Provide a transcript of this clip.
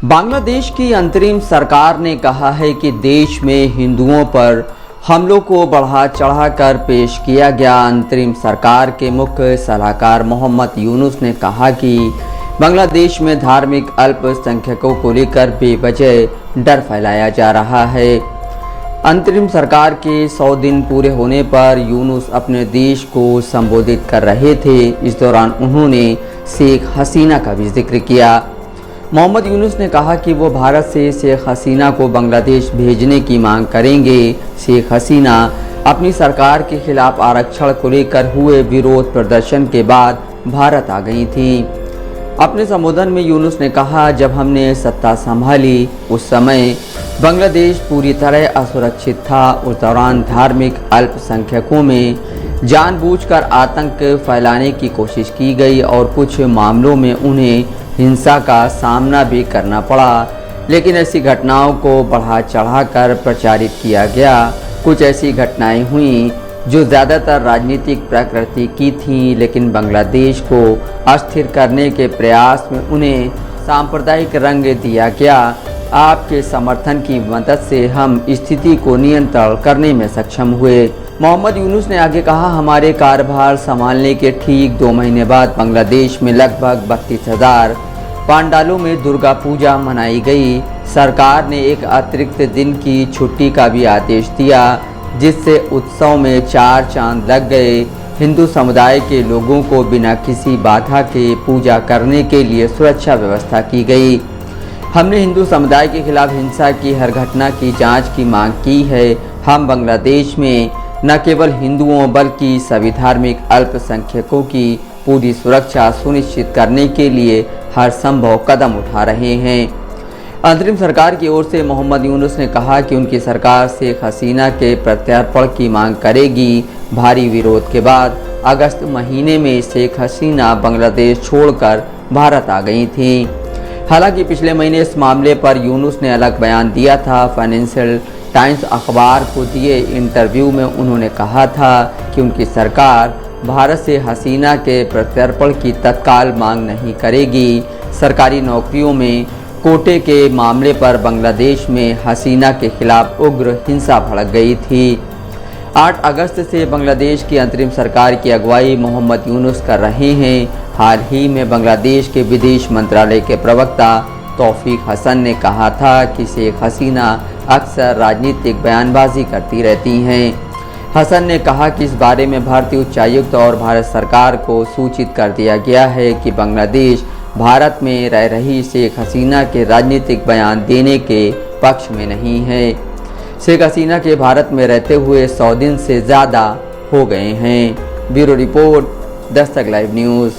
बांग्लादेश की अंतरिम सरकार ने कहा है कि देश में हिंदुओं पर हमलों को बढ़ा चढ़ाकर पेश किया गया। अंतरिम सरकार के मुख्य सलाहकार मोहम्मद यूनुस ने कहा कि बांग्लादेश में धार्मिक अल्पसंख्यकों को लेकर बेवजह डर फैलाया जा रहा है। अंतरिम सरकार के 100 दिन पूरे होने पर यूनुस अपने देश को संबोधित कर रहे थे। इस दौरान उन्होंने शेख हसीना का भी जिक्र किया। मोहम्मद यूनुस ने कहा कि वो भारत से शेख हसीना को बांग्लादेश भेजने की मांग करेंगे। शेख हसीना अपनी सरकार के खिलाफ आरक्षण को लेकर हुए विरोध प्रदर्शन के बाद भारत आ गई थी। अपने संबोधन में यूनुस ने कहा, जब हमने सत्ता संभाली उस समय बांग्लादेश पूरी तरह असुरक्षित था। उस दौरान धार्मिक अल्पसंख्यकों में जानबूझकर आतंक फैलाने की कोशिश की गई और कुछ मामलों में उन्हें हिंसा का सामना भी करना पड़ा, लेकिन ऐसी घटनाओं को बढ़ा चढ़ाकर प्रचारित किया गया। कुछ ऐसी घटनाएं हुई जो ज़्यादातर राजनीतिक प्रकृति की थीं, लेकिन बांग्लादेश को अस्थिर करने के प्रयास में उन्हें सांप्रदायिक रंग दिया गया। आपके समर्थन की मदद से हम स्थिति को नियंत्रण करने में सक्षम हुए। मोहम्मद यूनुस ने आगे कहा, हमारे कार्यभार संभालने के ठीक 2 महीने बाद बांग्लादेश में लगभग 32,000 पंडालों में दुर्गा पूजा मनाई गई। सरकार ने एक अतिरिक्त दिन की छुट्टी का भी आदेश दिया, जिससे उत्सव में 4 चांद लग गए। हिंदू समुदाय के लोगों को बिना किसी बाधा के पूजा करने के लिए सुरक्षा व्यवस्था की गई। हमने हिंदू समुदाय के खिलाफ हिंसा की हर घटना की जांच की मांग की है। हम बांग्लादेश में न केवल हिंदुओं बल्कि सभी धार्मिक अल्पसंख्यकों की पूरी सुरक्षा सुनिश्चित करने के लिए हर संभव कदम उठा रहे हैं। अंतरिम सरकार की ओर से मोहम्मद यूनुस ने कहा कि उनकी सरकार शेख हसीना के प्रत्यर्पण की मांग करेगी। भारी विरोध के बाद अगस्त महीने में शेख हसीना बांग्लादेश छोड़कर भारत आ गई थीं। हालांकि पिछले महीने इस मामले पर यूनुस ने अलग बयान दिया था। फाइनेंशियल टाइम्स अखबार को दिए इंटरव्यू में उन्होंने कहा था कि उनकी सरकार भारत से हसीना के प्रत्यर्पण की तत्काल मांग नहीं करेगी। सरकारी नौकरियों में कोटे के मामले पर बांग्लादेश में हसीना के खिलाफ उग्र हिंसा भड़क गई थी। 8 अगस्त से बांग्लादेश की अंतरिम सरकार की अगुवाई मोहम्मद यूनुस कर रहे हैं। हाल ही में बांग्लादेश के विदेश मंत्रालय के प्रवक्ता तौफीक हसन ने कहा था कि शेख हसीना अक्सर राजनीतिक बयानबाजी करती रहती हैं। हसन ने कहा कि इस बारे में भारतीय उच्चायुक्त और भारत सरकार को सूचित कर दिया गया है कि बांग्लादेश भारत में रह रही शेख हसीना के राजनीतिक बयान देने के पक्ष में नहीं है। शेख हसीना के भारत में रहते हुए 100 दिन से ज़्यादा हो गए हैं। Bureau report, Dastak live news.